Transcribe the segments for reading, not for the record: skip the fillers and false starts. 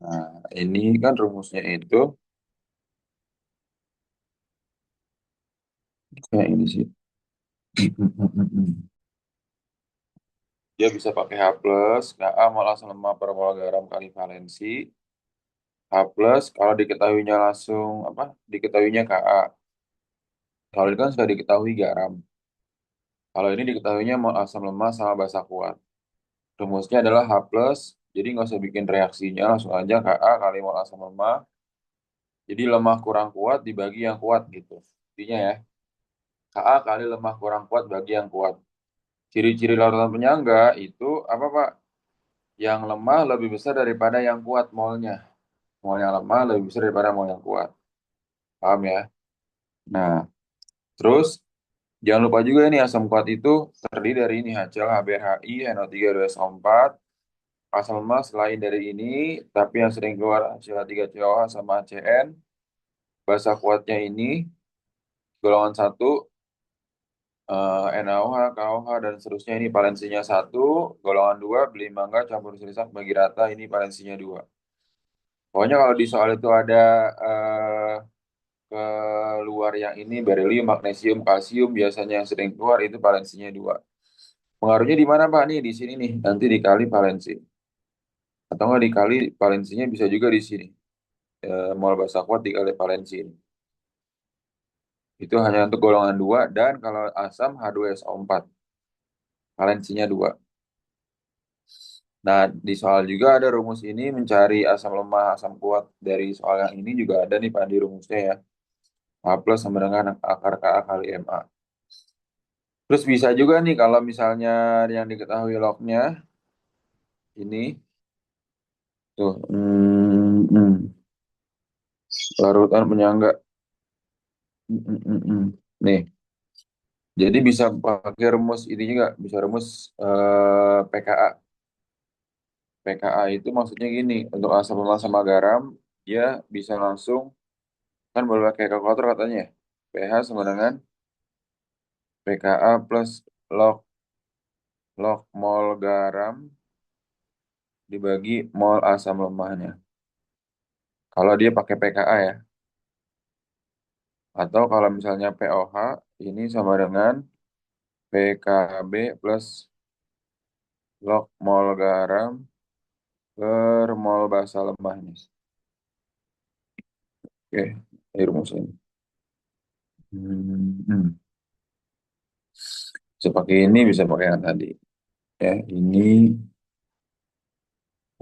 Nah, ini kan rumusnya itu kayak ini sih. Dia bisa pakai H plus, Ka mol asam lemak per mol garam kali valensi. H plus kalau diketahuinya langsung apa? Diketahuinya Ka. Kalau ini kan sudah diketahui garam. Kalau ini diketahuinya mol asam lemak sama basa kuat. Rumusnya adalah H plus, jadi nggak usah bikin reaksinya, langsung aja Ka kali mol asam lemak. Jadi lemah kurang kuat dibagi yang kuat gitu. Intinya ya, Ka kali lemah kurang kuat bagi yang kuat. Ciri-ciri larutan penyangga itu apa Pak? Yang lemah lebih besar daripada yang kuat molnya. Mol yang lemah lebih besar daripada mol yang kuat. Paham ya? Nah, terus jangan lupa juga ini asam kuat itu terdiri dari ini HCl, HBrHI, NO3, 2SO4. Asam lemak selain dari ini, tapi yang sering keluar HCl3COH sama HCN. Basa kuatnya ini golongan satu, NaOH, KOH, dan seterusnya ini valensinya satu. Golongan dua, beli mangga campur sirisak bagi rata ini valensinya dua. Pokoknya kalau di soal itu ada eh, keluar yang ini berilium, magnesium, kalsium biasanya yang sering keluar itu valensinya dua. Pengaruhnya di mana Pak? Nih di sini nih, nanti dikali valensi. Atau nggak dikali valensinya bisa juga di sini. Mol basa kuat dikali valensi ini. Itu hanya untuk golongan 2 dan kalau asam H2SO4 valensinya 2. Nah, di soal juga ada rumus ini mencari asam lemah, asam kuat dari soal yang ini juga ada nih Pak di rumusnya ya. A plus sama dengan akar Ka kali Ma. Terus bisa juga nih kalau misalnya yang diketahui lognya ini tuh larutan penyangga. Nih, jadi bisa pakai rumus ini juga, bisa rumus pKa. pKa itu maksudnya gini, untuk asam lemak sama garam, dia bisa langsung, kan boleh pakai kalkulator katanya ya. pH sama dengan pKa plus log log mol garam dibagi mol asam lemahnya. Kalau dia pakai pKa ya. Atau kalau misalnya POH, ini sama dengan PKB plus log mol garam per mol basa lemahnya. Oke, ini rumusnya. Hmm. Bisa pakai ini, bisa pakai yang tadi. Ya, ini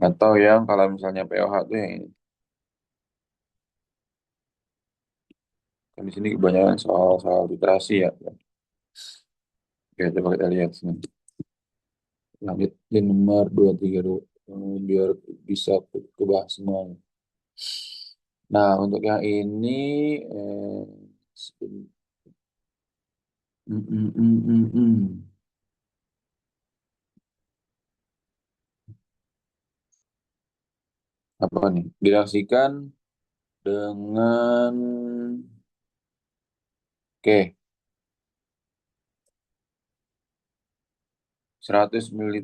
atau yang kalau misalnya POH itu yang ini. Kan di sini kebanyakan soal literasi ya. Oke, coba kita lihat sini. Lanjut di nomor 23 dulu. Biar bisa kebahas semua. Nah, untuk yang ini eh, mm, mm, mm, mm, mm. Apa nih? Direaksikan dengan oke, 100 ml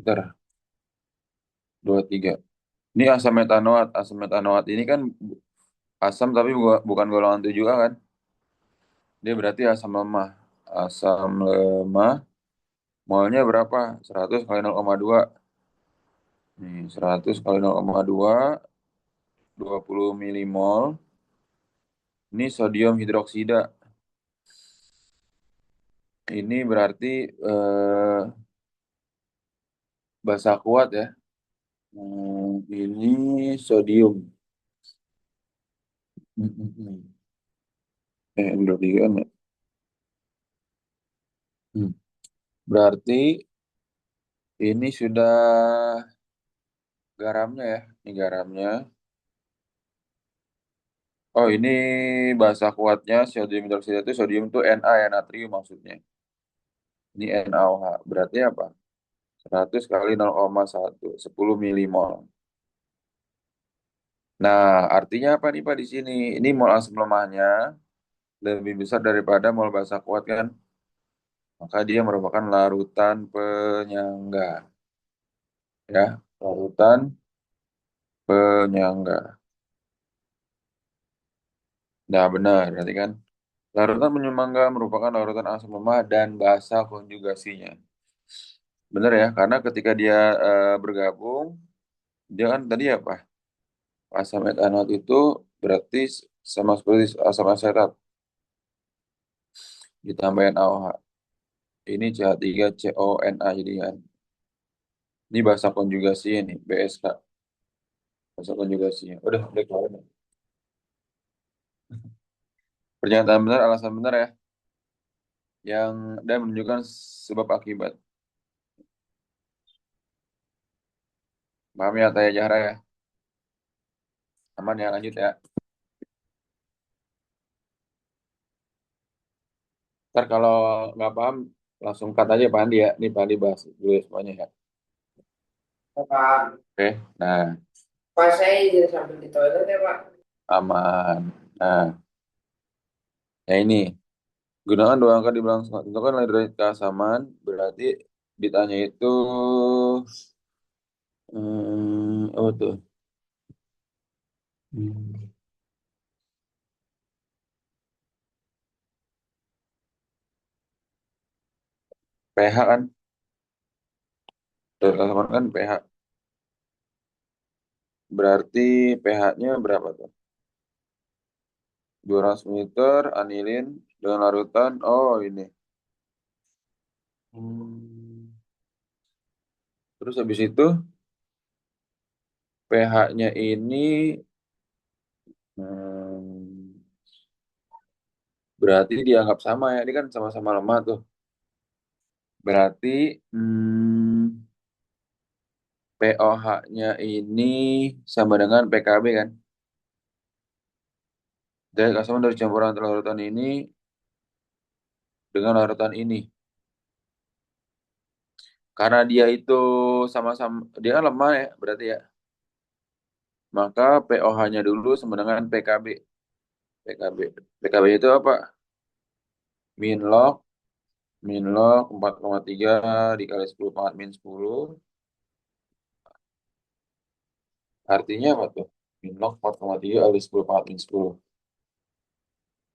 23. Ini asam metanoat. Asam metanoat ini kan asam tapi bukan golongan 7A kan? Dia berarti asam lemah. Asam lemah molnya berapa? 100 kali 0,2. Nih, 100 kali 0,2 20 milimol. Ini sodium hidroksida. Ini berarti basa kuat ya. Ini sodium. Hmm, hmm, hmm. Udah tiga kan ya? Hmm. Berarti ini sudah garamnya ya. Ini garamnya. Oh ini basa kuatnya sodium hidroksida itu sodium itu Na ya natrium maksudnya. Ini NaOH. Berarti apa? 100 kali 0,1. 10 milimol. Nah, artinya apa nih Pak di sini? Ini mol asam lemahnya lebih besar daripada mol basa kuat kan? Maka dia merupakan larutan penyangga. Ya, larutan Penyangga. Nah, benar. Berarti kan larutan penyangga merupakan larutan asam lemah dan basa konjugasinya. Benar ya, karena ketika dia bergabung, dia kan tadi apa? Asam etanol itu berarti sama seperti asam asetat ditambahin AOH. Ini CH3CONA jadi kan. Ini bahasa konjugasinya nih, BSK. Bahasa konjugasinya. Udah keluar. Pernyataan benar, alasan benar ya. Yang dan menunjukkan sebab akibat. Paham ya, Taya Jahra ya? Aman ya, lanjut ya. Ntar kalau nggak paham, langsung cut aja Pak Andi ya. Ini Pak Andi bahas dulu ya semuanya ya. Pak. Oke, nah Pak saya izin sambil di toilet ya Pak. Aman. Nah, ya ini. Gunakan dua angka di belakang tentukan nilai dari keasaman. Berarti ditanya itu apa tuh? Hmm, pH kan? Dari keasaman kan pH. Berarti pH-nya berapa tuh? 200 liter anilin dengan larutan. Oh ini. Hmm. Terus habis itu pH-nya ini hmm, berarti dianggap sama ya. Ini kan sama-sama lemah tuh. Berarti POH-nya ini sama dengan PKB kan. Dari keasaman dari campuran larutan ini dengan larutan ini. Karena dia itu sama-sama, dia kan lemah ya berarti ya. Maka POH-nya dulu sama dengan PKB. PKB. PKB itu apa? Min log, min log 4,3 dikali 10 pangkat min 10. Artinya apa tuh? Min log 4,3 kali 10 pangkat min 10.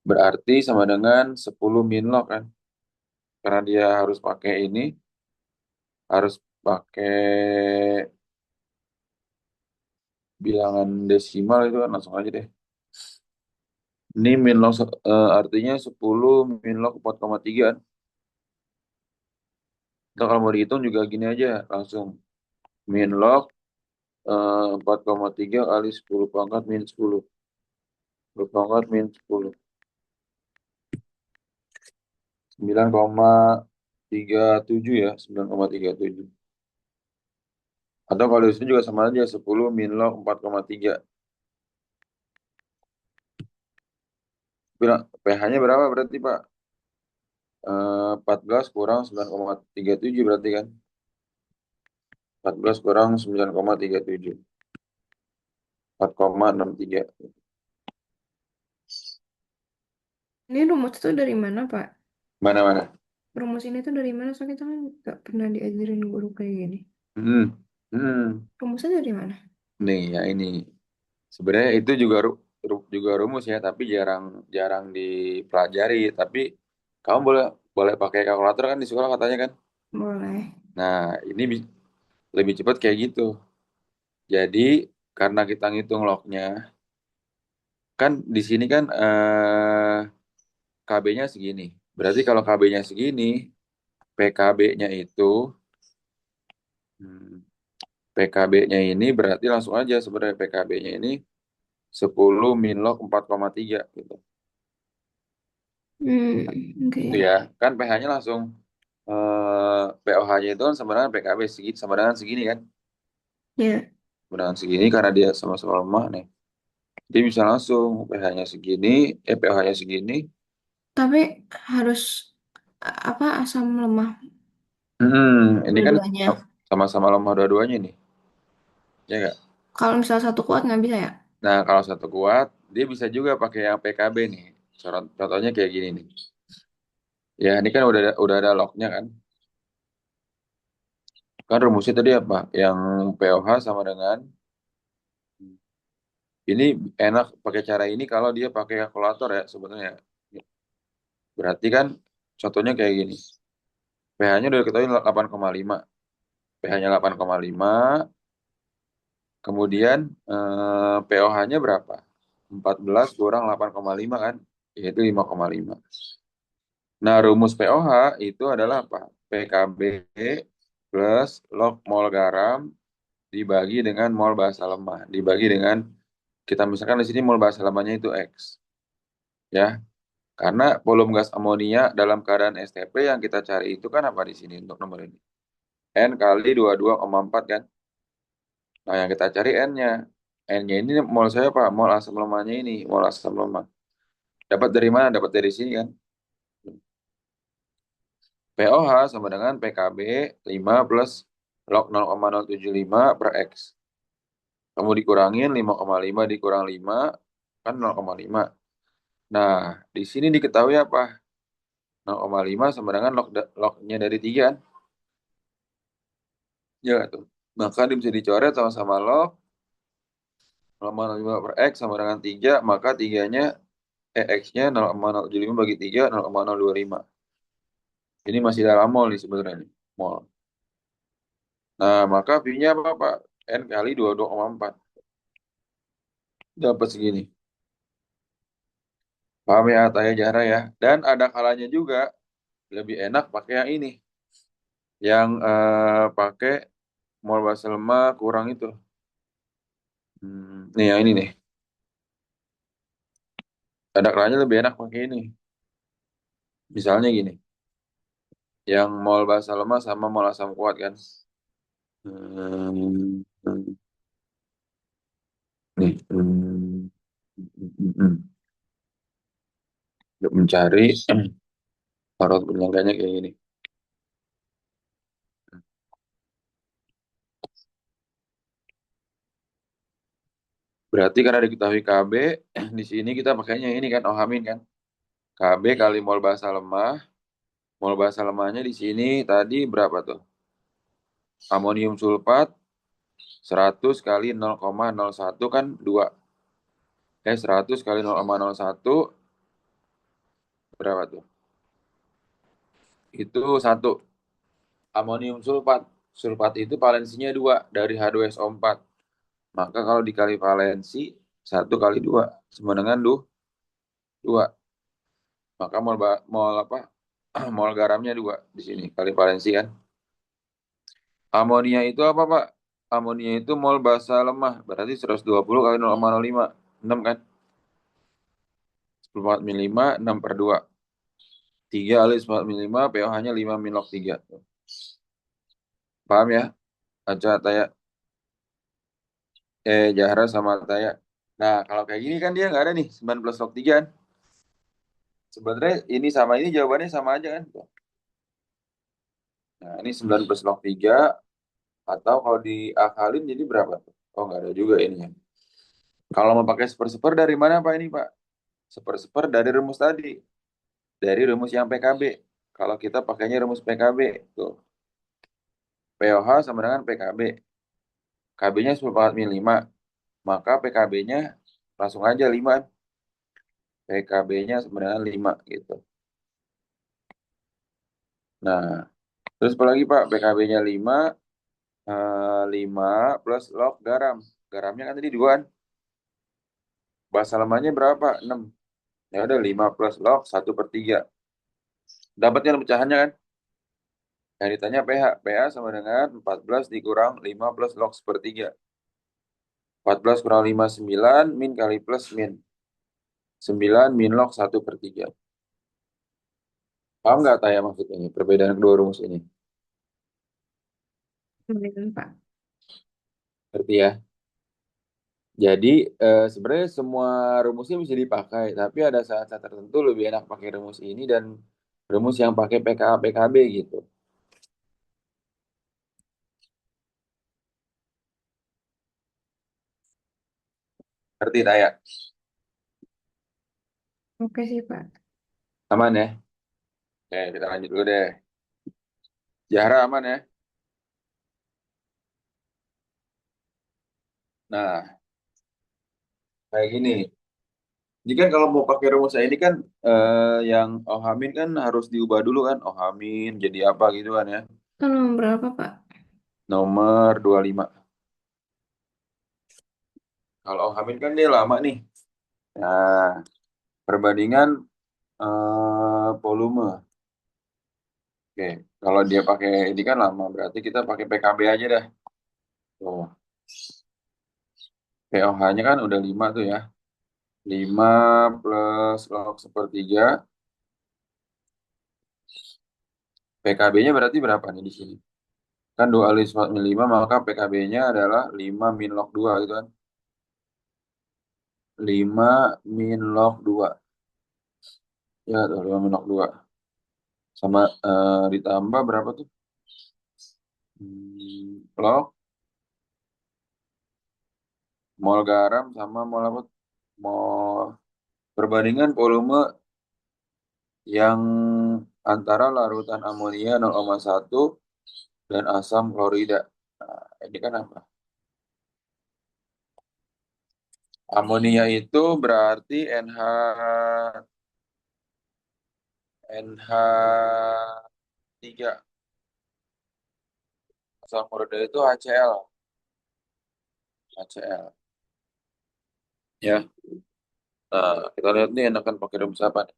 Berarti sama dengan 10 min log kan. Karena dia harus pakai ini, harus pakai bilangan desimal itu kan langsung aja deh. Ini min log artinya 10 min log 4,3 kan. Atau kalau mau dihitung juga gini aja langsung min log 4,3 kali 10 pangkat min 10. 10 pangkat min 10. 9,37 ya, 9,37. Atau kalau di sini juga sama aja 10 min log 4,3. Bilang pH-nya berapa berarti Pak? 14 kurang 9,37 berarti kan? 14 kurang 9,37. 4,63. Ini rumus itu dari mana, Pak? Mana-mana? Rumus ini tuh dari mana? Soalnya kita kan nggak pernah diajarin guru kayak gini. Hmm. Hmm. Rumusnya dari mana? Nih ya ini. Sebenarnya itu juga juga rumus ya, tapi jarang jarang dipelajari. Tapi kamu boleh boleh pakai kalkulator kan di sekolah katanya kan? Boleh. Nah, ini lebih cepat kayak gitu. Jadi karena kita ngitung lognya, kan di sini kan KB-nya segini. Berarti kalau KB-nya segini, PKB-nya itu hmm, PKB-nya ini berarti langsung aja sebenarnya PKB-nya ini 10 min log 4,3 gitu. Oke. Itu ya, kan pH-nya langsung POH-nya itu kan sama dengan PKB segini, sama dengan segini kan. Ya, Sama dengan segini karena dia sama-sama lemah nih. Dia bisa langsung pH-nya segini, pH-nya segini. tapi harus apa asam lemah Ini kan dua-duanya. sama-sama lemah dua-duanya nih. Ya nggak? Kalau misalnya satu kuat nggak bisa ya? Nah, kalau satu kuat, dia bisa juga pakai yang PKB nih. Contohnya kayak gini nih. Ya, ini kan udah ada lognya kan. Kan rumusnya tadi apa? Yang POH sama dengan Ini enak pakai cara ini kalau dia pakai kalkulator ya sebenarnya. Berarti kan contohnya kayak gini. pH-nya udah diketahui 8,5. pH-nya 8,5. Kemudian pOH-nya berapa? 14 kurang 8,5 kan? Yaitu 5,5. Nah, rumus pOH itu adalah apa? PKB plus log mol garam dibagi dengan mol basa lemah. Dibagi dengan, kita misalkan di sini mol basa lemahnya itu X. Ya, karena volume gas amonia dalam keadaan STP yang kita cari itu kan apa di sini untuk nomor ini? N kali 22,4 kan? Nah, yang kita cari N-nya. N-nya ini mol saya apa? Mol asam lemahnya ini, mol asam lemah. Dapat dari mana? Dapat dari sini kan? pOH sama dengan PKB 5 plus log 0,075 per X. Kamu dikurangin 5,5 dikurang 5 kan 0,5. Nah, di sini diketahui apa? 0,5 sama dengan lognya dari 3 kan? Ya nggak tuh. Maka dia bisa dicoret sama-sama log 0,05 per X sama dengan 3, maka 3-nya X-nya 0,075 bagi 3 0,025. Ini masih dalam mol nih sebenarnya nih. Mol. Nah, maka V-nya apa, Pak? N kali 22,4. Dapat segini. Paham ya, Taya Jahra ya? Dan ada kalanya juga lebih enak pakai yang ini. Yang pakai mol baselma kurang itu. Nih yang ini nih. Ada kalanya lebih enak pakai ini. Misalnya gini. Yang mol baselma sama mol asam kuat kan. Hmm, nih. Untuk mencari parut penyangganya kayak gini. Berarti karena diketahui KB, di sini kita pakainya ini kan, ohamin kan. KB kali mol basa lemah. Mol basa lemahnya di sini tadi berapa tuh? Amonium sulfat 100 kali 0,01 kan 2. 100 kali 0,01 berapa tuh? Itu 1. Amonium sulfat. Sulfat itu valensinya 2 dari H2SO4. Maka kalau dikali valensi 1 kali 2 sama dengan 2. Maka mol apa? Mol garamnya 2 di sini kali valensi kan. Amonia itu apa, Pak? Amonia itu mol basa lemah, berarti 120 kali 0,05. 6 kan? 10,5, 6 per 2. 3 kali 10,5, pOH-nya 5 min log 3. Paham ya? Aca, Taya, Jahra sama Taya. Nah, kalau kayak gini kan dia nggak ada nih, 9 plus log 3 kan? Sebenarnya ini sama ini jawabannya sama aja kan? Nah, ini 9 plus log 3, atau kalau diakalin jadi berapa tuh? Oh, nggak ada juga ini ya. Kalau mau pakai seper-seper dari mana Pak ini Pak? Seper-seper dari rumus tadi. Dari rumus yang PKB. Kalau kita pakainya rumus PKB, tuh. pOH sama dengan PKB. KB-nya 10,5. Maka PKB-nya langsung aja 5. PKB-nya sama dengan 5 gitu. Nah, terus apa lagi Pak? PKB-nya 5. 5 plus log garam. Garamnya kan tadi 2 kan? Basa lemahnya berapa? 6. Ya udah 5 plus log 1/3. Dapatnya pecahannya kan? Yang ditanya pH. pH sama dengan 14 dikurang 5 plus log 1/3. 14 kurang 5, 9. Min kali plus min. 9 min log 1/3. Paham nggak Taya maksudnya ini? Perbedaan kedua rumus ini. Kemudian, Pak. Ngerti ya? Jadi sebenarnya semua rumusnya bisa dipakai. Tapi ada saat-saat tertentu lebih enak pakai rumus ini dan rumus yang pakai PKA PKB gitu. Ngerti Taya? Oke sih, Pak. Aman ya? Oke, kita lanjut dulu deh. Jahra aman ya? Nah, Kayak gini. Jadi kan kalau mau pakai rumus ini kan yang Ohamin kan harus diubah dulu kan. Ohamin jadi apa gitu kan ya. Kan nomor berapa, Pak? Nomor 25. Kalau Ohamin kan dia lama nih. Nah, perbandingan volume. Oke, kalau dia pakai ini kan lama, berarti kita pakai PKB aja dah. Tuh, POH-nya kan udah 5 tuh ya. 5 plus log sepertiga. PKB-nya berarti berapa nih di sini? Kan 2 kali 5, maka PKB-nya adalah 5 min log 2 gitu kan. 5 min log 2. Ya, tuh 5 min log 2. Sama ditambah berapa tuh? Log, mol garam sama mol apa? Mol perbandingan volume yang antara larutan amonia 0,1 dan asam klorida. Nah, ini kan apa? Amonia itu berarti NH3. Asam klorida itu HCl. HCl. Ya. Nah, kita lihat nih enakan pakai rumus apa nih.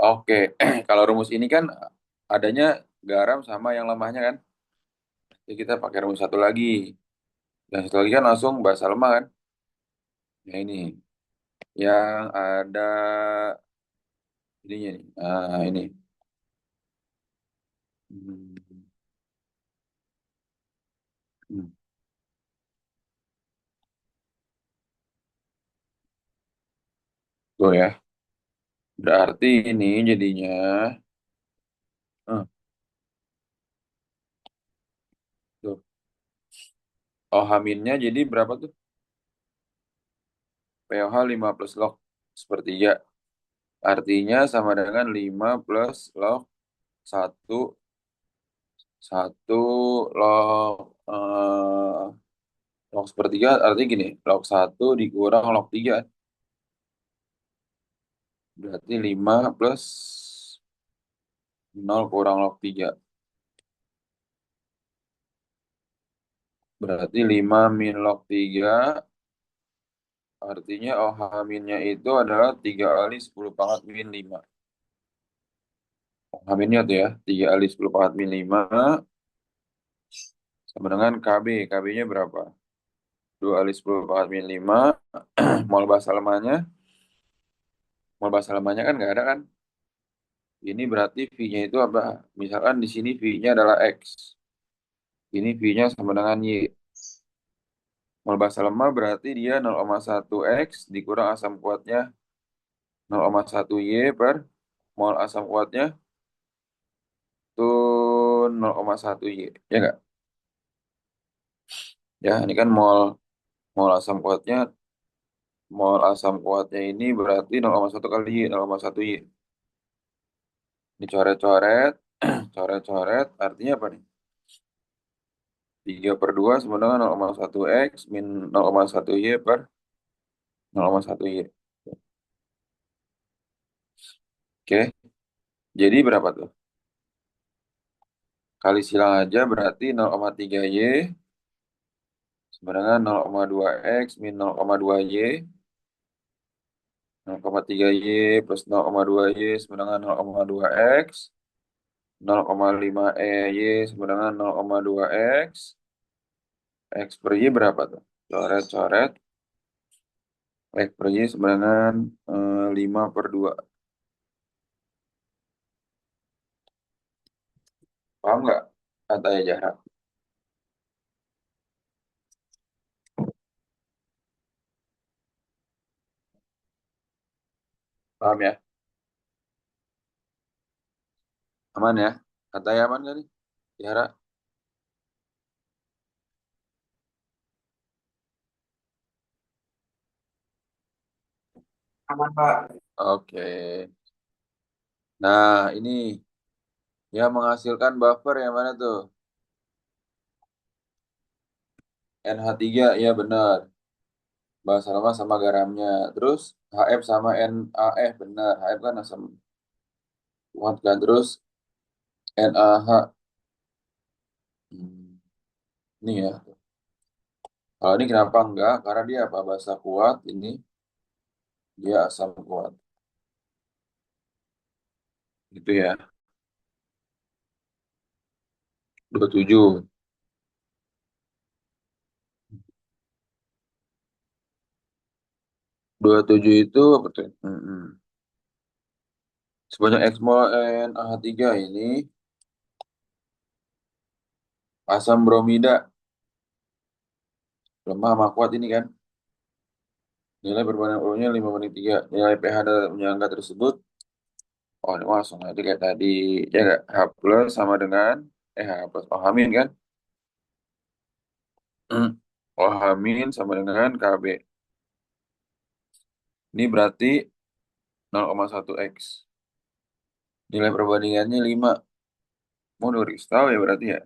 Oke, kalau rumus ini kan adanya garam sama yang lemahnya kan. Jadi kita pakai rumus satu lagi. Dan satu lagi kan langsung basa lemah kan. Nah ini yang ada ininya nih. Nah ini. Hmm, hmm. Tuh ya. Berarti ini jadinya eh, tuh. OH-nya jadi berapa tuh? pH 5 plus log sepertiga. Artinya sama dengan 5 plus log satu satu log log sepertiga artinya gini, log satu dikurang log 3 berarti 5 plus 0 kurang log 3 berarti 5 min log 3 artinya OH minnya itu adalah 3 kali 10 pangkat min 5. OH minnya tuh ya, 3 kali 10 pangkat min 5 sama dengan KB. KB-nya berapa? 2 kali 10 pangkat min 5 mol basa lemahnya. Mol basa lemahnya kan nggak ada kan? Ini berarti V-nya itu apa? Misalkan di sini V-nya adalah X. Ini V-nya sama dengan Y. Mol basa lemah berarti dia 0,1 X dikurang asam kuatnya 0,1 Y per mol asam kuatnya itu 0,1 Y. Ya nggak? Ya, ini kan mol asam kuatnya ini berarti 0,1 kali Y, 0,1 Y. Ini coret-coret, coret-coret artinya apa nih? 3 per 2 sama dengan 0,1 X min 0,1 Y per 0,1 Y. Oke, jadi berapa tuh? Kali silang aja berarti 0,3 Y sama dengan 0,2 X min 0,2 Y. 0,3 Y plus 0,2 Y sama dengan 0,2 X. 0,5 Y sama dengan 0,2 X. X per Y berapa tuh? Coret-coret. X per Y sama dengan 5 per 2. Paham nggak? Katanya jarak. Paham ya? Aman ya? Katanya aman nggak nih? Jarak. Aman, Pak. Oke. Nah, ini yang menghasilkan buffer yang mana tuh? NH3 ya benar. Bahasa lama sama garamnya. Terus HF sama NaF benar. HF kan asam kuat kan. Terus NaH. Hmm, ini ya. Kalau ini kenapa enggak? Karena dia apa? Basa kuat. Ini dia asam kuat. Gitu ya. 27. 27 itu apa tuh? Sebanyak X mol NaH3 ini asam bromida lemah sama kuat ini kan. Nilai perbandingan U-nya 5 banding 3. Nilai pH dalam penyangga tersebut. Oh, ini langsung nanti kayak tadi. Ya nggak? H plus sama dengan H plus. Oh, H min kan? Hmm. Oh, H min sama dengan Kb. Ini berarti 0,1 X. Nilai perbandingannya 5. Mau kristal ya berarti ya.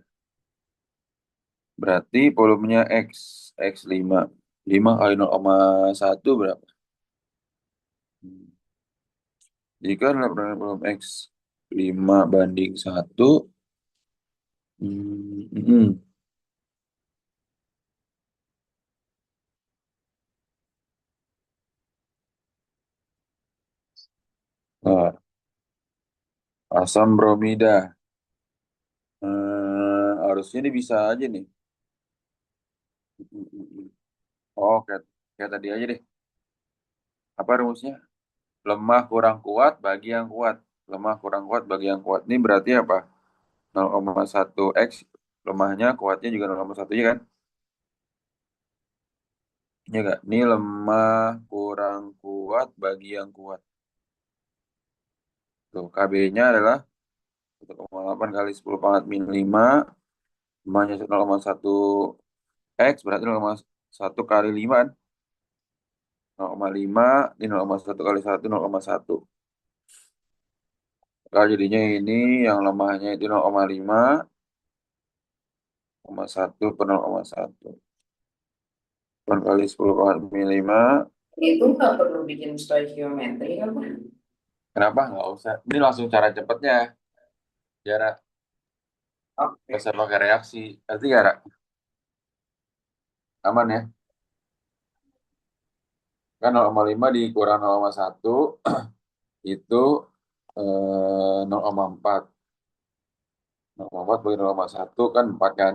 Berarti volumenya X. X 5. 5 kali 0,1 berapa? Hmm. Jika nilai perbandingan volume X 5 banding 1. Hmm, Nah, asam bromida. Harusnya ini bisa aja nih. Oh, kayak tadi aja deh. Apa rumusnya? Lemah kurang kuat bagi yang kuat. Lemah kurang kuat bagi yang kuat. Ini berarti apa? 0,1 X lemahnya, kuatnya juga 0,1 ya kan? Iya nggak? Ini lemah kurang kuat bagi yang kuat. Tuh, KB-nya adalah 1,8 kali 10 pangkat min 5. Lemahnya 0,1 X berarti 0,1 kali 5 kan? 0,5 ini 0,1 kali 1 0,1. Kalau jadinya ini yang lemahnya itu 0,5, 0,1 per 0,1. 8 kali 10 pangkat min 5. Itu nggak perlu bikin stoichiometri apa? Kenapa? Nggak usah. Ini langsung cara cepatnya. Biar nggak Oke. usah pakai reaksi. Nanti ya, Ra? Aman ya. Kan 0,5 dikurang 0,1 itu 0,4. 0,4 bagi 0,1 kan 4 kan.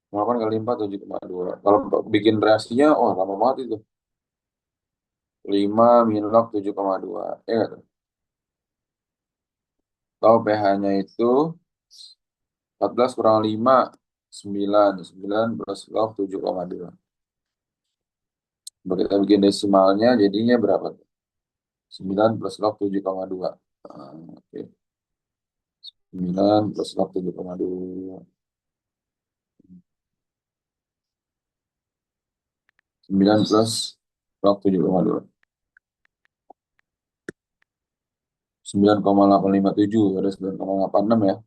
0,8 kali 4 7,2. Kalau bikin reaksinya, oh lama banget itu. 5 min log 7,2. Ya nggak tuh? Tahu pH-nya itu 14 kurang 5, 9. 9 plus log 7,2. Kalau kita bikin desimalnya jadinya berapa tuh? 9 plus log 7,2. Oke. 9 plus log 7,2. 9 plus log 7,2. 9,857. Ada 9,86 ya.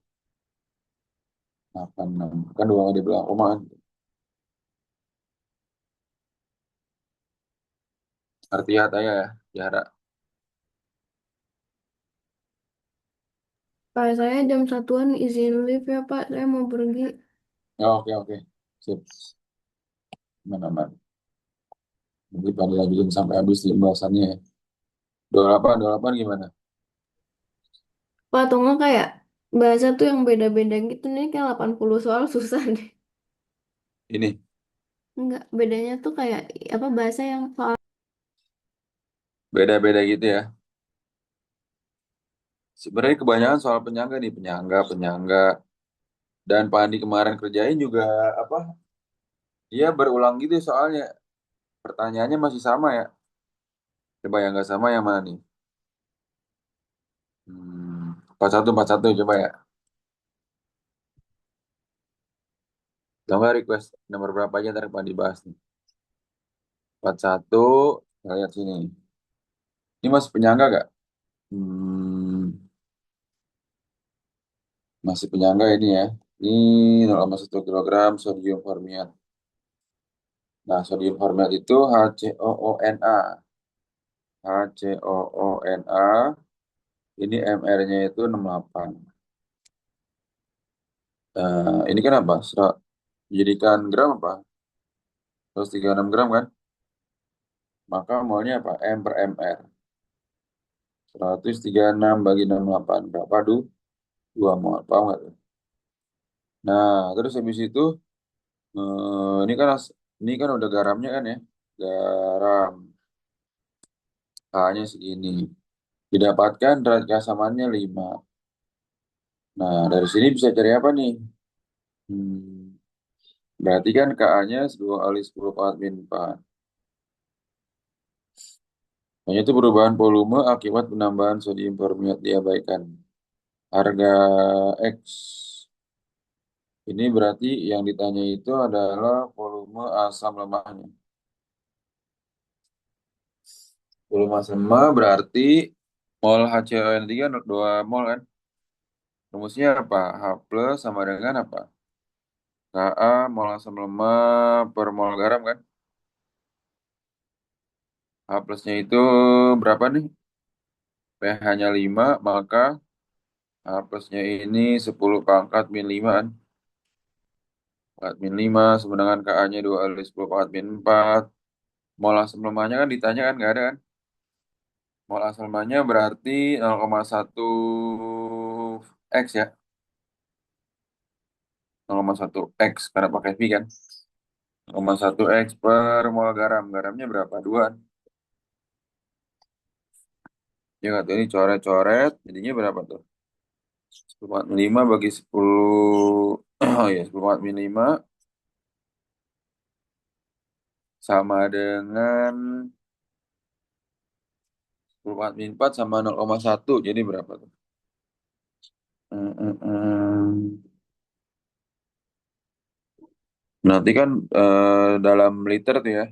86. Kan dua kali di belakang koma kan. Artinya saya ya. Jarak. Pak, saya jam satuan izin live ya Pak, saya mau pergi. Ya, oke, oke. Sip. Mana-mana. Nanti pada lanjutin sampai habis di pembahasannya ya. 28, 28 gimana? Pak, atau nggak kayak bahasa tuh yang beda-beda gitu nih, kayak 80 soal susah deh. Ini. Enggak, bedanya tuh kayak apa bahasa yang soal. Beda-beda gitu ya. Sebenarnya kebanyakan soal penyangga nih. Penyangga, penyangga. Dan Pak Andi kemarin kerjain juga apa? Dia berulang gitu soalnya. Pertanyaannya masih sama ya. Coba yang nggak sama yang mana nih? 41, 41 coba ya. Coba request nomor berapa aja ntar Pak dibahas nih. 41, kita lihat sini. Ini masih penyangga gak? Masih penyangga ini ya. Ini 0,1 kilogram sodium formiat. Nah, sodium format itu HCOONA. HCOONA, ini MR-nya itu 68. Nah, ini kan apa? Dijadikan gram apa? 136 gram kan? Maka molnya apa? M per MR. 136 bagi 68. Berapa? 2 mol. Paham nggak tuh? Nah, terus habis itu, ini kan ini kan udah garamnya kan ya? Garam. K-nya segini. Didapatkan derajat keasamannya 5. Nah, dari sini bisa cari apa nih? Hmm, berarti kan Ka-nya 2 kali 10 pangkat min 4. Hanya itu perubahan volume akibat penambahan sodium formiat diabaikan. Harga X. Ini berarti yang ditanya itu adalah volume asam lemahnya. Volume asam lemah berarti mol HCON3 2 mol kan? Rumusnya apa? H plus sama dengan apa? Ka mol asam lemah per mol garam kan? H plusnya itu berapa nih? pH-nya 5, maka H plusnya ini 10 pangkat min 5 kan? Pangkat min 5 sama dengan Ka-nya 2 kali 10 pangkat min 4. Mol asam lemahnya kan ditanya kan nggak ada kan? Mol asam lemahnya berarti 0,1 X ya. 0,1 X karena pakai V kan. 0,1 X per mol garam. Garamnya berapa? 2. Ya nggak tuh ini coret-coret. Jadinya berapa tuh? 10,5 bagi 10. Oh ya, 10,5 sama dengan 10,4 sama 0,1. Jadi berapa tuh? Hmm, hmm, hmm. Nanti kan dalam liter tuh ya.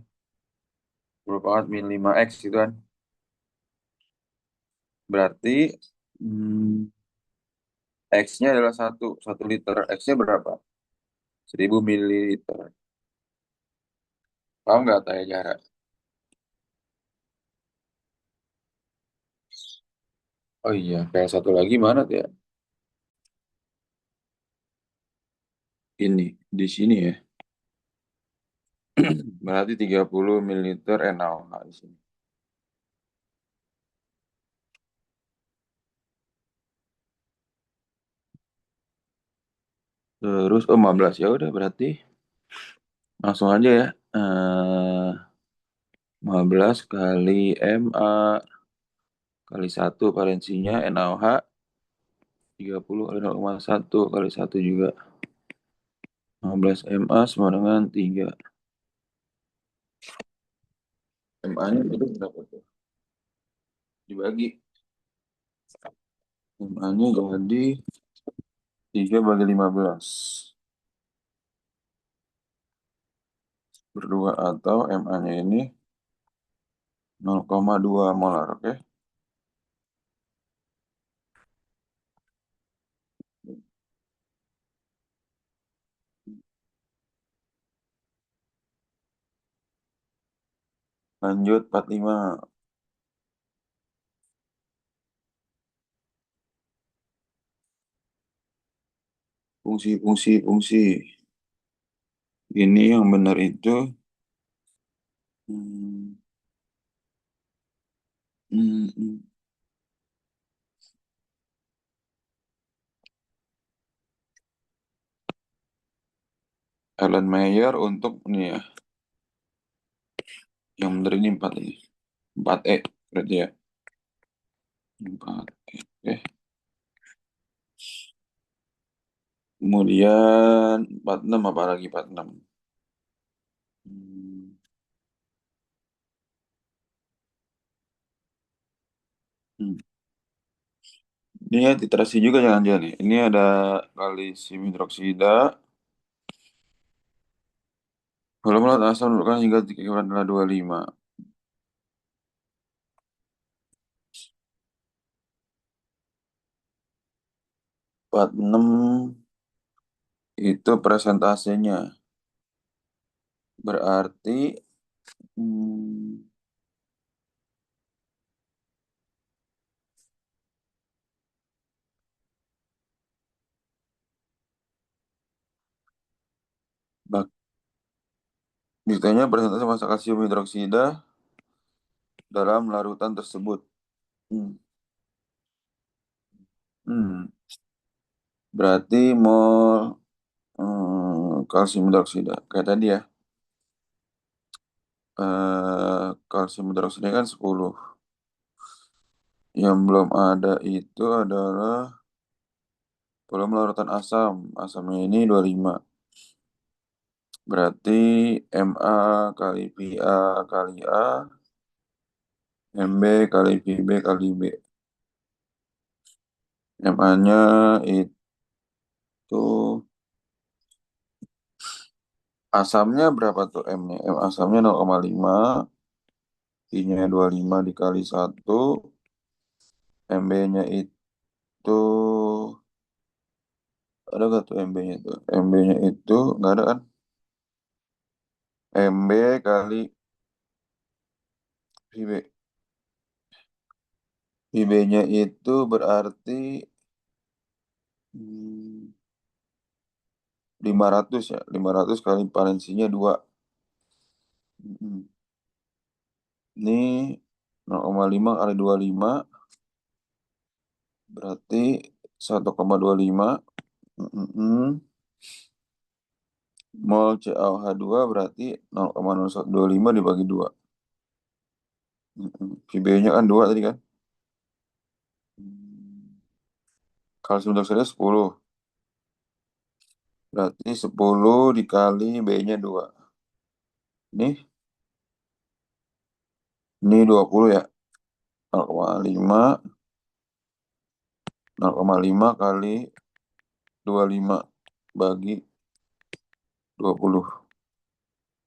10,5 X itu kan. Berarti hmm, X-nya adalah 1 liter. X-nya berapa? 1000 ml. Paham nggak tanya jarak? Oh iya, kayak satu lagi mana tuh ya? Ini, di sini ya. Berarti 30 mililiter NaOH di sini. Terus, oh 15. Ya udah berarti langsung aja ya. 15 kali MA kali 1 valensinya NaOH 30 kali 0,1 kali 1 juga 15 MA sama dengan 3. MA-nya itu berapa tuh? Dibagi. MA-nya jadi 3 bagi 15 berdua atau MA-nya ini 0,2 molar, oke? Lanjut 45. Fungsi. Ini yang benar itu hmm, hmm, hmm. Alan Mayer untuk ini ya, yang benar ini 4 ini. 4E berarti ya. 4E. Oke. Kemudian 46 apa lagi 46? Hmm. Hmm. Ini ya titrasi juga jangan-jangan nih. Ini ada kalsium hidroksida. Volume laut asam menurunkan hingga 3 adalah 25. 46 itu presentasenya. Berarti hmm, bak ditanya persentase massa kalsium hidroksida dalam larutan tersebut. Hmm. Hmm. Berarti mol kalsium hidroksida kayak tadi ya. Kalsium hidroksida kan 10. Yang belum ada itu adalah belum larutan asam. Asamnya ini 25. Berarti Ma kali Pa kali A, Mb kali Pb kali B. Ma-nya itu asamnya berapa tuh M-nya? M asamnya 0,5, I-nya 25 dikali 1, Mb-nya itu ada gak tuh MB-nya itu? MB-nya itu nggak ada kan? MB kali PB. PB-nya itu berarti 500 ya. 500 kali valensinya 2. Ini 0,5 kali 25 berarti 1,25. Mm-mm. Mol CaOH2 berarti 0,0125 dibagi 2. PB-nya kan 2 tadi kan? Kalsium dioksida 10. Berarti 10 dikali B-nya 2. Ini 20 ya. 0,5 0,5 kali 25 bagi 20.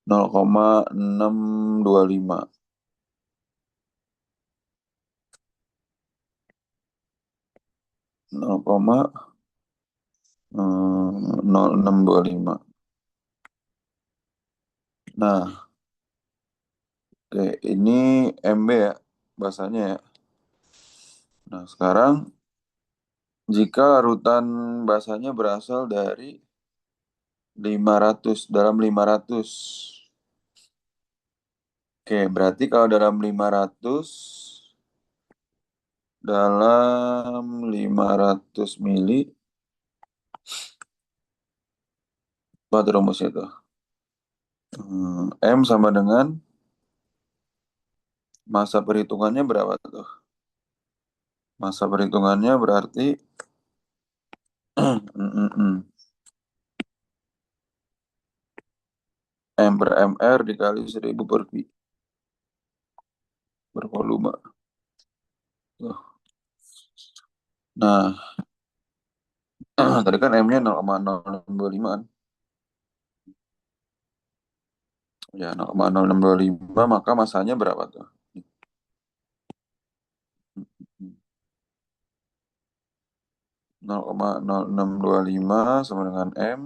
0,625. 0,0625. Nah, oke, ini MB ya bahasanya ya. Nah, sekarang jika larutan basanya berasal dari 500 dalam 500. Oke, berarti kalau dalam 500 mili, apa tuh rumusnya tuh? M sama dengan masa perhitungannya berapa tuh? Masa perhitungannya berarti M per MR dikali 1000 per Q per volume. Tuh. Nah, tadi kan M-nya 0,0625 kan? Ya, 0,0625 maka masanya berapa tuh? 0,0625 sama dengan M.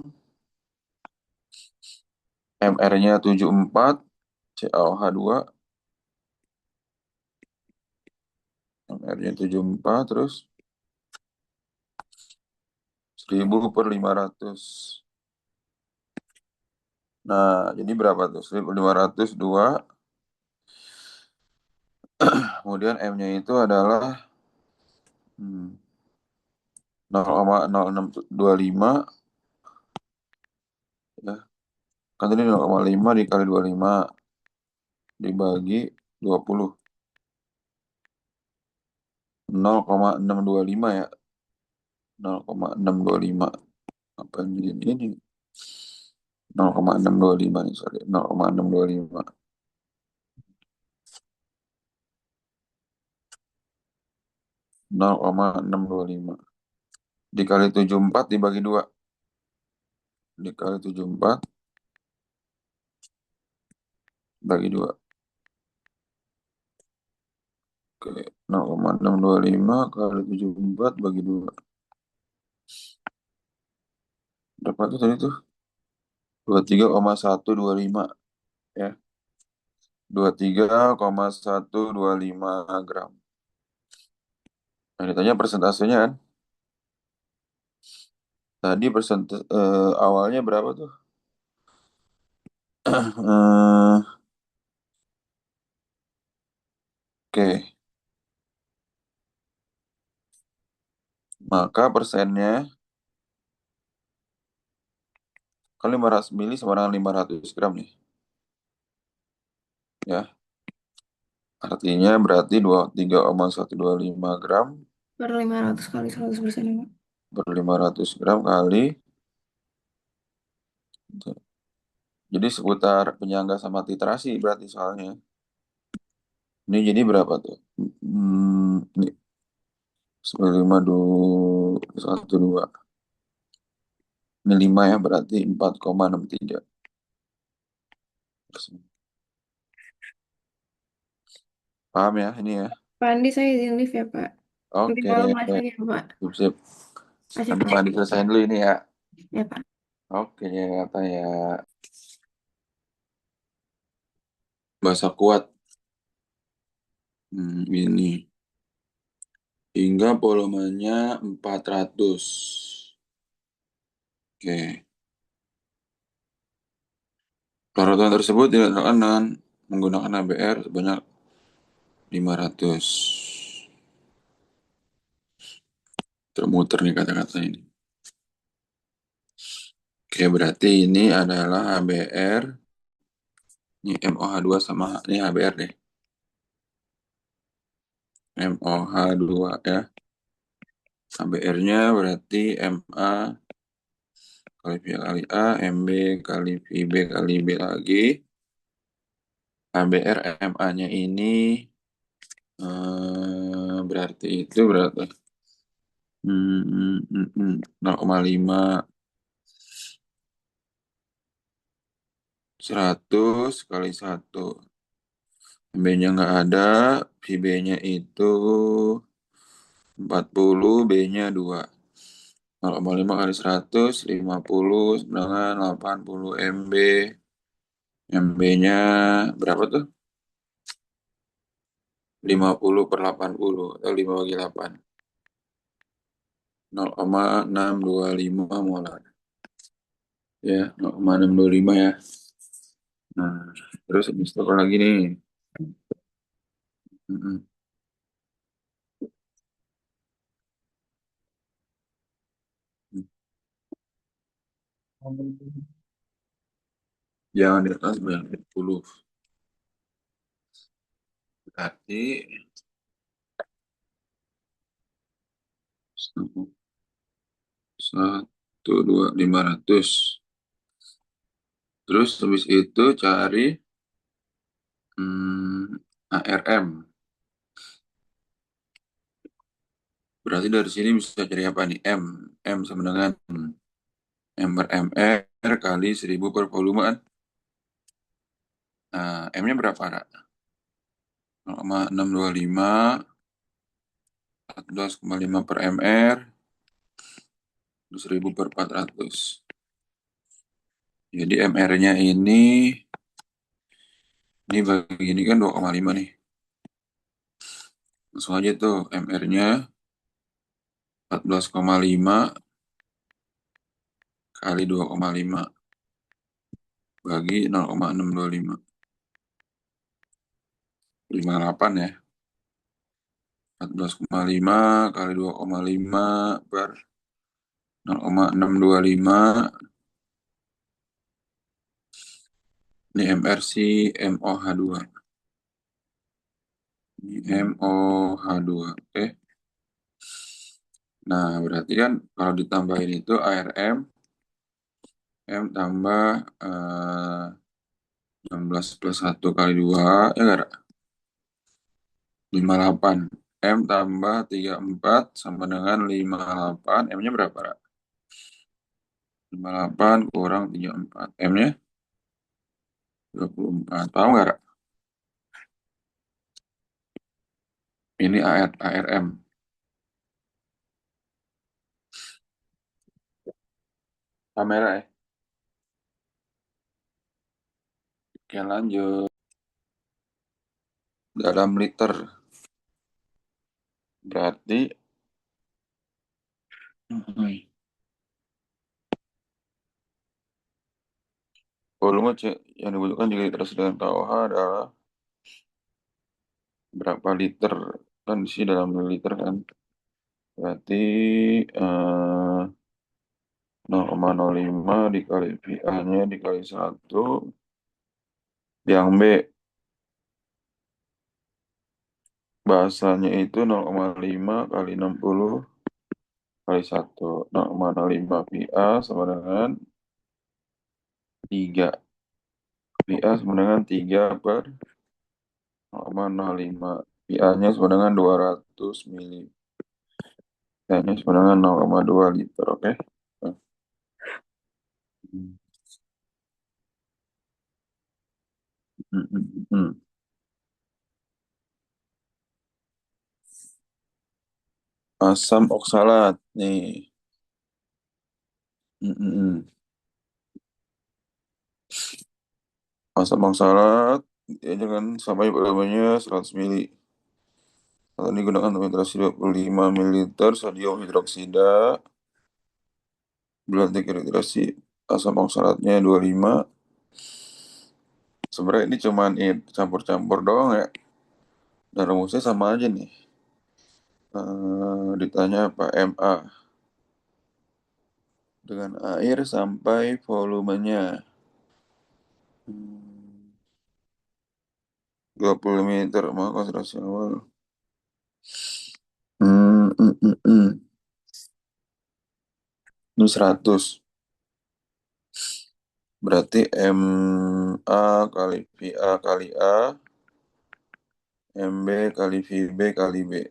MR-nya 74, CaOH2. MR-nya 74, terus 1000 per 500. Nah, jadi berapa tuh? 1502. Kemudian M-nya itu adalah 0,0625 ya. Kan tadi 0,5 dikali 25 dibagi 20. 0,625 ya. 0,625. Apa yang jadi ini? 0,625 nih, sorry. 0,625. 0,625. Dikali 74 dibagi 2. Dikali 74 bagi 2. Oke, 0,625 kali 74 bagi 2. Berapa tuh tadi tuh? 23,125. ya. 23,125 gram. Nah, ditanya persentasenya kan. Tadi awalnya berapa tuh? Oke, maka persennya kan 500 mili sama dengan 500 gram nih. Ya, artinya berarti 23,125 gram Per 500 kali 100% ya, Pak. per 500 gram kali. Jadi seputar penyangga sama titrasi berarti soalnya. Ini jadi berapa tuh? Ini 95,212. Ini 5 ya, berarti 4,63. Paham ya ini ya? Pak Andi, saya izin live ya, Pak. Nanti Oke, malam live lagi ya, Pak. sip, sip. Asyik, Nanti Pak. mandi selesaiin dulu ini ya. Ya, Pak. Oke, katanya bahasa kuat. Ini hingga volumenya 400. Oke. Pelorotan tersebut tidak dilakukan dengan menggunakan ABR sebanyak 500. Termuter nih kata-kata ini. Oke, berarti ini adalah ABR. Ini MOH2 sama ini HBR deh. MOH2 ya. HBR-nya berarti MA kali V kali A, MB kali VB kali B lagi. HBR MA-nya ini berarti itu berapa? 0,5 100 kali 1. B-nya nggak ada, VB-nya itu 40, B-nya 2. 0,5 kali 100, 50 dengan 80 MB. MB-nya berapa tuh? 50 per 80 atau 5 bagi 8. 0,625 molar. Ya, 0,625 ya. Nah, terus habis itu apa lagi nih? Mm-mm. Jangan di atas 90. Berarti 1, 2, 500. Terus habis itu cari ARM. Berarti dari sini bisa cari apa nih? M. M sama dengan M per MR kali 1000 per volume kan? Nah, M-nya berapa, Ra? 0,625, 14,5 per MR, 1000 per 400. Jadi MR-nya ini bagi ini kan 2,5 nih. Langsung aja tuh MR-nya 14,5 kali 2,5 bagi 0,625. 58 ya. 14,5 kali 2,5 per 0,625. Ini MRC MOH2. Ini MOH2. Oke. Nah, berarti kan kalau ditambahin itu ARM, M tambah 16 plus 1 kali 2, ya nggak ada? 58. M tambah 34 sama dengan 58. M-nya berapa, Ra? 58 kurang 34. M-nya 24. Tahu nggak, Ra? Ini ARM. Kamera ya. Oke, lanjut. Dalam liter. Berarti mm, volume yang dibutuhkan jika literasi dengan KOH adalah berapa liter? Kan di sini dalam mililiter kan. Berarti 0,05 dikali VA-nya dikali 1. Yang B, bahasanya itu 0,5 kali 60 kali 1. 0,05 VA sama dengan 3. VA sama dengan 3 per 0,05. VA-nya sama dengan 200 mili. VA-nya sama dengan 0,2 liter. Oke. Hmm. Hmm, hmm, hmm. Asam oksalat. Nih. Hmm, hmm, hmm. Asam oksalat. Ya jangan sampai volumenya 100 mili. Kalau digunakan untuk filtrasi 25 ml sodium hidroksida, berarti filtrasi asam oksalatnya 25. Sebenarnya ini cuman campur-campur doang ya. Dan rumusnya sama aja nih. Ditanya apa? MA dengan air sampai volumenya. 20 ml maka konsentrasi awal. Hmm, hmm, hmm, hmm. Ini 100. Berarti MA kali VA kali A, MB kali VB kali B.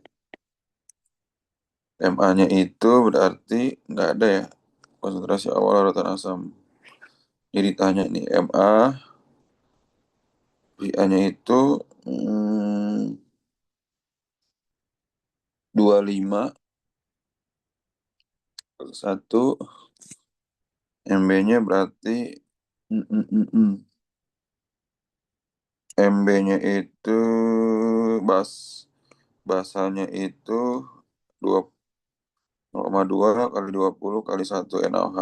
MA-nya itu berarti nggak ada ya konsentrasi awal larutan asam. Jadi tanya nih MA, VA-nya itu 25 per 1, MB-nya berarti mm, mm, mm, mm. MB-nya itu bas basanya itu 2,2 kali 20 kali 1 NaOH.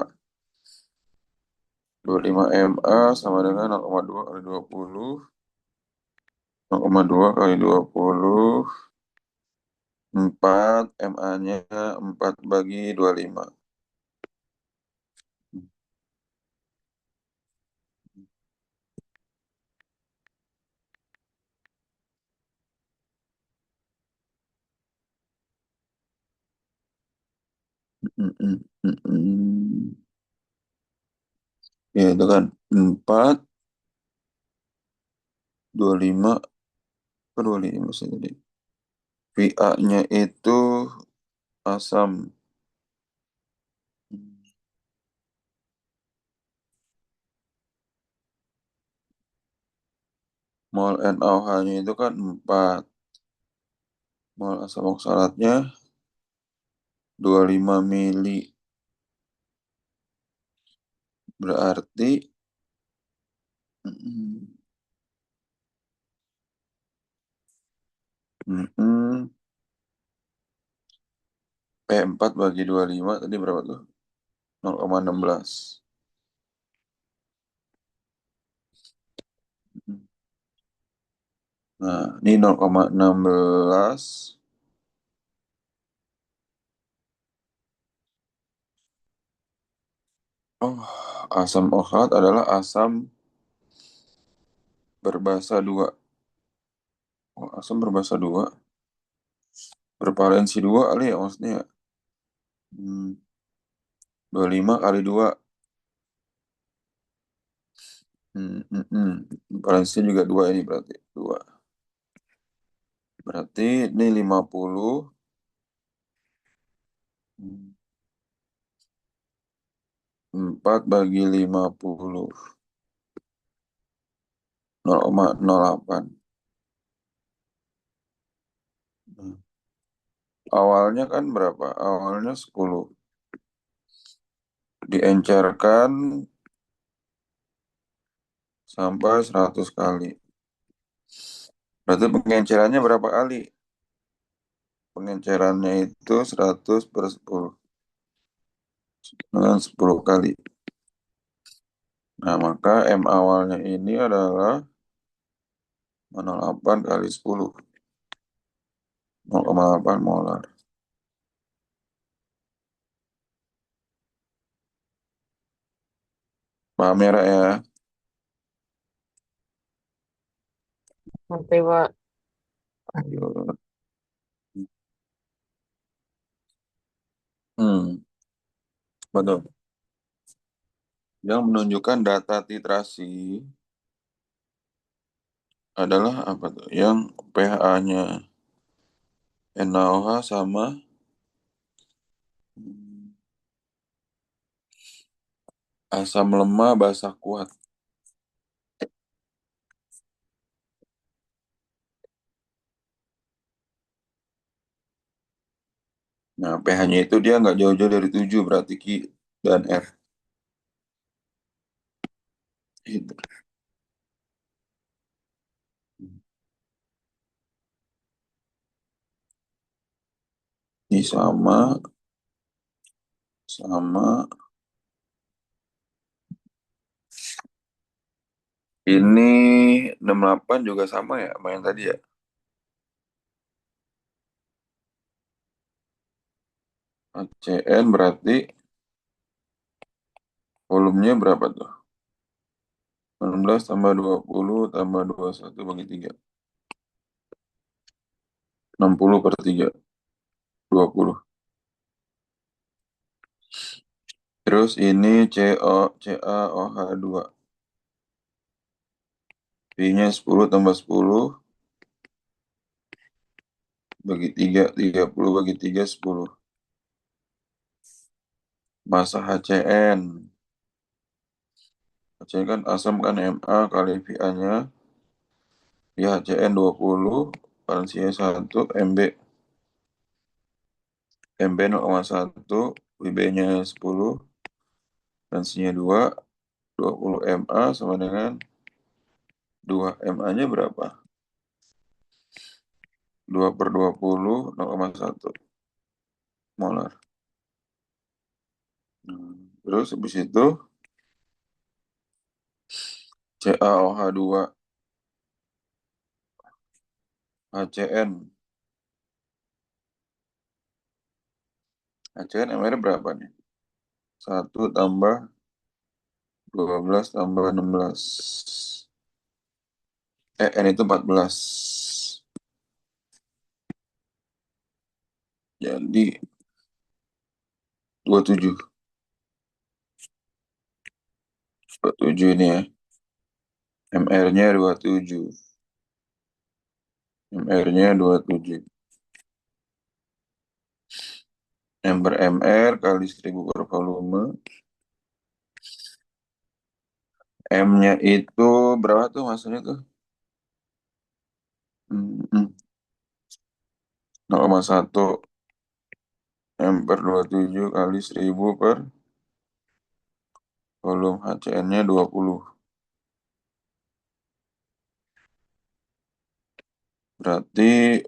25 MA sama dengan 0,2 kali 20. 0,2 kali 20. 4 MA-nya 4 bagi 25. Mm, mm, mm, mm. Ya itu kan 4, 25 ke 25 sih tadi. VA-nya itu asam. Mol NaOH-nya itu kan 4. Mol asam oksalatnya 25 mili. Berarti mm, mm, mm, P4 bagi 25 tadi berapa tuh? 0,16. Nah, ini 0,16. Oh, asam oksalat adalah asam berbasa 2. Oh, asam berbasa 2. Bervalensi 2 kali ya maksudnya. 25 kali 2. Valensi juga 2 ini berarti. 2. Berarti ini 50. 4 bagi 50. 0,08. Hmm. Awalnya kan berapa? Awalnya 10. Diencerkan sampai 100 kali. Berarti pengencerannya berapa kali? Pengencerannya itu 100 per 10. Dengan 10 kali. Nah, maka M awalnya ini adalah 0,8 kali 10. 0,8 molar. Paham ya, Ra, ya? Oke, Pak. Ayo. Hmm, betul. Yang menunjukkan data titrasi adalah apa tuh? Yang pH-nya NaOH sama hmm, asam lemah basa kuat. Nah, pH-nya itu dia nggak jauh-jauh dari 7, berarti Q dan R. Itu. Ini sama ini 68 juga sama ya sama yang tadi ya. ACN berarti volumenya berapa tuh? 16 tambah 20 tambah 21 bagi 3. 60 per 3. 20. Terus ini CaOH2. Pi-nya 10 tambah 10 bagi 3. 30 bagi 3 10. Masa HCN. HCN kan asam kan Ma kali Va-nya. Ya HCN 20. Valensinya 1. MB 0,1. WB-nya 10. Valensinya 2. 20 Ma sama dengan 2. Ma-nya berapa? 2 per 20 0,1 molar. Terus habis itu CaOH2 HCN. HCN MR berapa nih? 1 tambah 12 tambah 16. N itu 14. Jadi 27. 27 ini ya. MR-nya 27. MR-nya 27. M per MR kali 1000 per volume. M-nya itu berapa tuh maksudnya tuh? 0,1 M per 27 kali 1000 per volume. HCN-nya 20. Berarti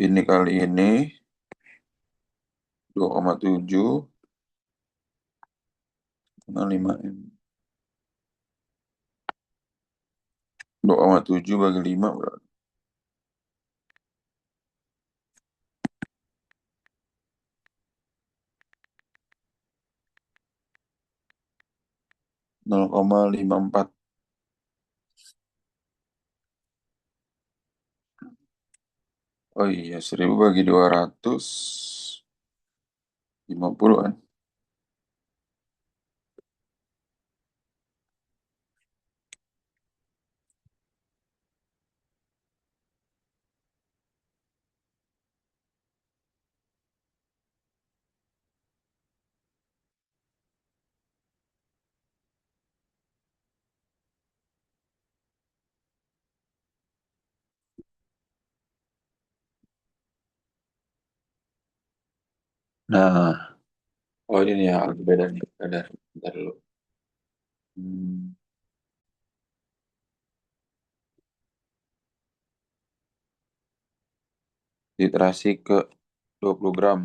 ini kali ini 2,7 koma 5 M. 2,7 bagi 5 berarti 0,54. Oh iya, 1000 bagi 250 kan. Nah, oh ini nih ya, beda nih. Bentar dulu. Hmm, Literasi ke 20 gram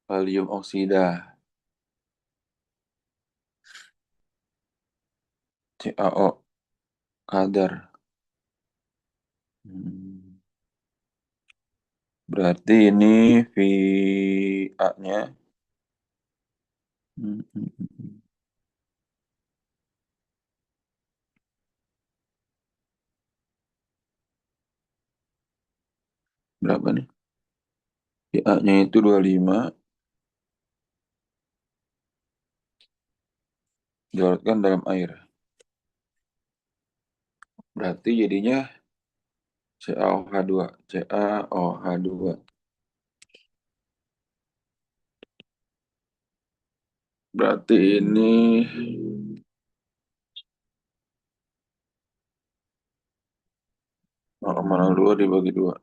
kalium oksida CaO kadar. Hmm, Berarti ini VA-nya hmm, hmm, hmm, hmm. Berapa nih? VA-nya itu 25 dilarutkan dalam air. Berarti jadinya CaOH2, CaOH2. Berarti ini 0,02 dibagi 2.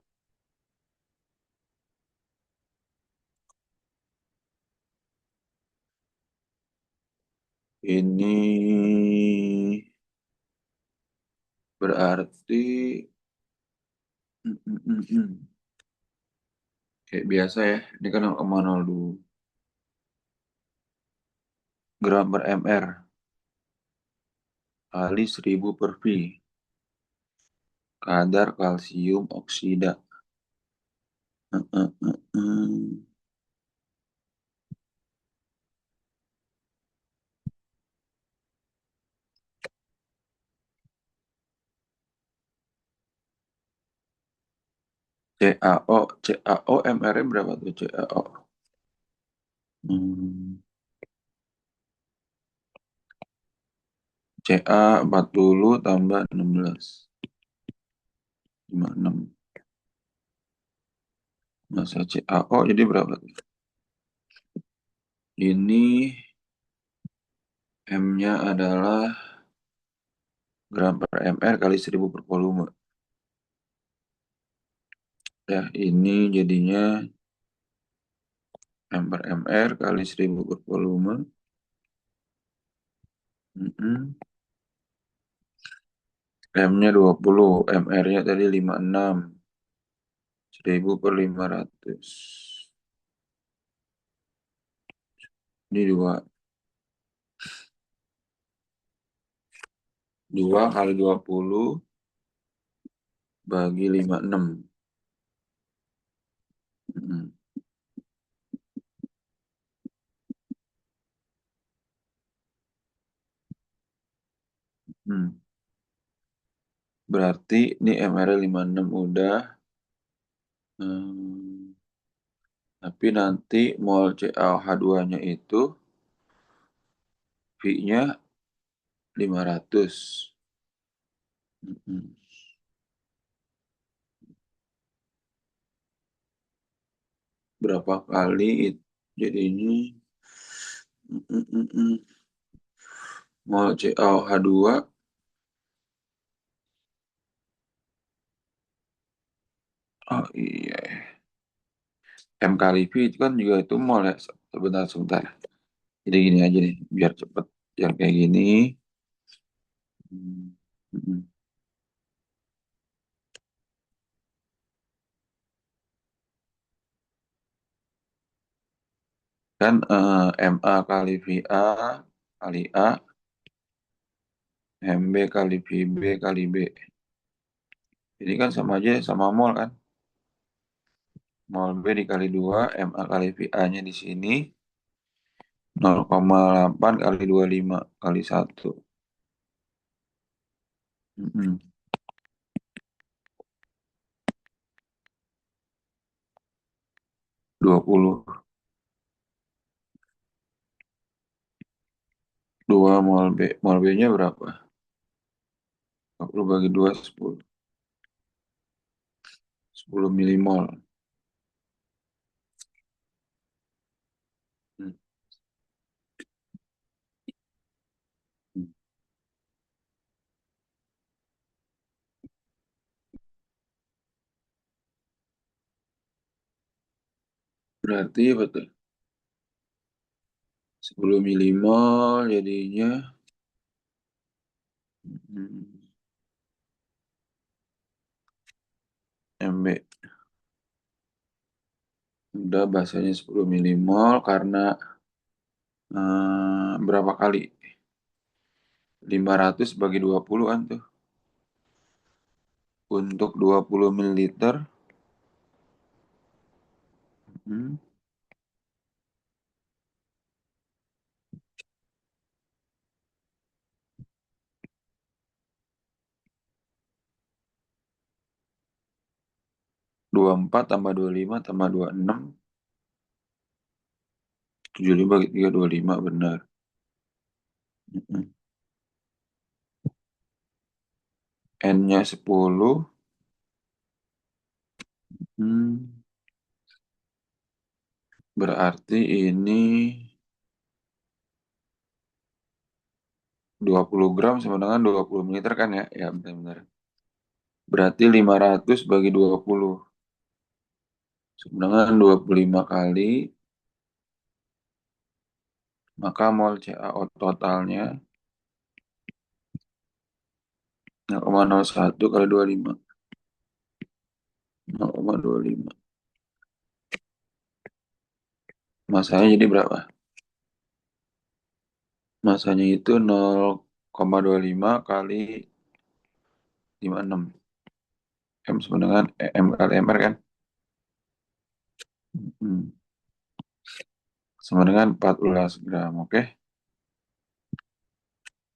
Ini berarti hmm, hmm, hmm, hmm. Kayak biasa ya. Ini kan 0,02 gram per mr kali 1000 per V. Kadar kalsium oksida. Eh, eh, eh. CaO mr berapa tuh CaO? Hmm, Ca 40 tambah 16. 56. Masa CaO jadi berapa tuh? Ini M-nya adalah gram per mr kali 1000 per volume. Ya, ini jadinya M per mr kali 1000 per volume. Mm-mm. M-nya 20, MR-nya tadi 56. 1000 per 500. Ini 2 kali 20 bagi 56. Mm-mm. Hmm. Berarti ini MR 56 udah. Hmm. Tapi nanti mol CaOH2-nya itu V-nya 500. Mm-mm. Berapa kali jadi ini mm-mm-mm. Mol CaOH2. Oh iya, M kali V itu kan juga itu mol ya. Sebentar, sebentar. Jadi gini aja nih, biar cepet. Yang kayak gini. Hmm, mm-mm. Kan MA kali VA kali A, MB kali VB kali B. Ini kan sama aja, sama mol kan. Mol B dikali 2, MA kali VA-nya di sini 0,8 kali 25 kali 1. Mm-mm. 20. 2 mol B. Mol B-nya berapa? 40 bagi 2, 10. 10 milimol. Hmm. Berarti betul. 10 milimol jadinya hmm, MB. Udah bahasanya 10 milimol karena berapa kali? 500 bagi 20 kan tuh. Untuk 20 mililiter, hmm, 24 tambah 25 tambah 26, 75 bagi 3, 25 benar. Mm-mm. N-nya 10, hmm, berarti ini 20 gram sama dengan 20 mililiter kan ya? Ya benar-benar. Berarti 500 bagi 20 sama dengan 25 kali, maka mol CaO totalnya 0,01 kali 25. 0,25. Masanya jadi berapa? Masanya itu 0,25 kali 56. M sama dengan M kali MR kan? Hmm. Sama dengan 14 gram. Oke.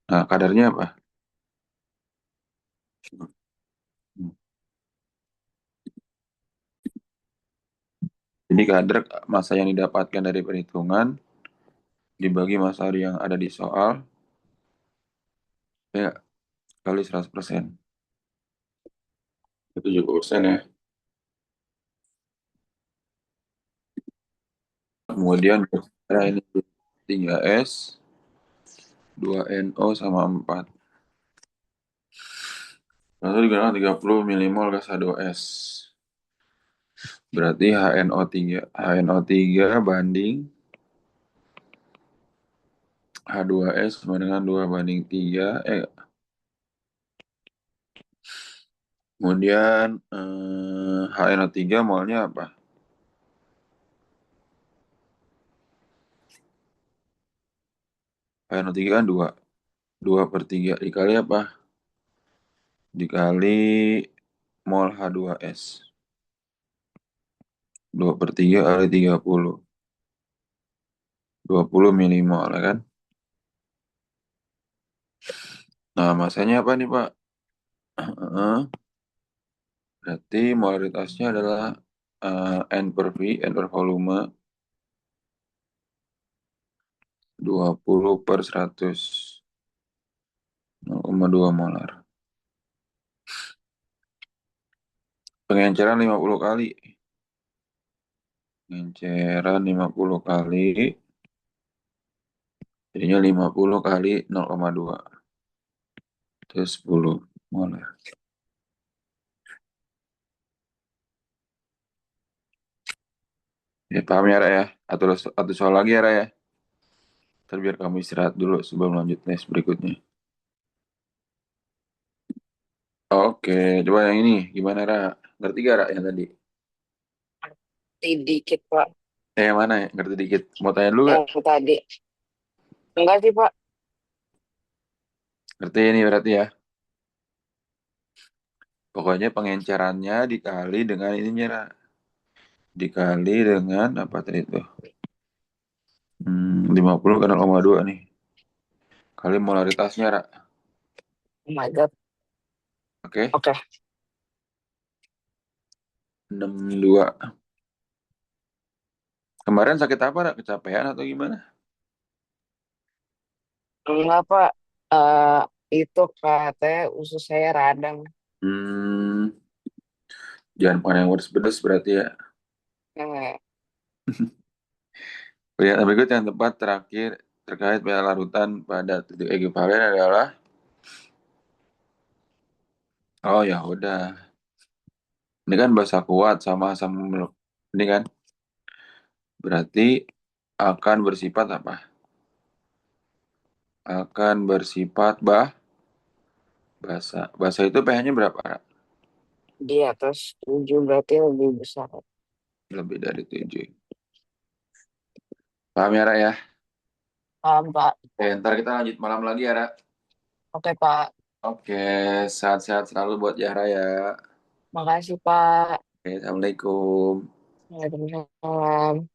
Nah, kadarnya apa? Hmm. Jadi kadar massa yang didapatkan dari perhitungan dibagi massa yang ada di soal ya kali 100%. 70% ya. Kemudian cara ini 3S, 2NO sama 4. Lalu digunakan 30 milimol gas H2S. Berarti HNO3. HNO3 banding H2S sama dengan 2 banding 3. Kemudian HNO3 molnya apa? HNO3 kan 2. 2/3 dikali apa? Dikali mol H2S. 2/3 kali 30. 20 milimol ya kan? Nah, masanya apa nih, Pak? Berarti molaritasnya adalah N per V, N per volume 20/100. 0,2 molar. Pengenceran 50 kali. Pengenceran 50 kali. Jadinya 50 kali 0,2. Terus 10 molar. Ya, paham ya, Ra ya? Atau soal lagi ya, Ra ya? Ntar biar kamu istirahat dulu sebelum lanjut tes berikutnya. Oke, coba yang ini. Gimana, Ra? Ngerti gak, Ra, yang tadi? Dikit, Pak. Yang mana ya? Ngerti dikit. Mau tanya dulu gak? Yang tadi. Enggak sih, Pak. Ngerti ini berarti ya? Pokoknya pengencerannya dikali dengan ininya, Ra. Dikali dengan apa tadi itu? 50 ke 0,2 nih. Kali molaritasnya, Ra. Oh my God. Oke. Oke. 62. Kemarin sakit apa, Ra? Kecapean atau gimana? Enggak, Pak. Itu katanya usus saya radang. Hmm, jangan makan yang pedas berarti ya. Eh, Pernyataan berikut yang tepat terakhir terkait pada larutan pada titik ekivalen adalah oh ya udah. Ini kan bahasa kuat sama asam ini kan berarti akan bersifat apa? akan bersifat basa. Basa itu pH-nya berapa, Ra? Di atas 7 berarti lebih besar. Lebih dari 7. Paham ya, Ra ya? Paham, Pak. Oke, ntar kita lanjut malam lagi ya, Ra. Oke, Pak. Oke, sehat-sehat selalu buat Yahra ya. Makasih, Pak. Oke, Assalamualaikum. Waalaikumsalam.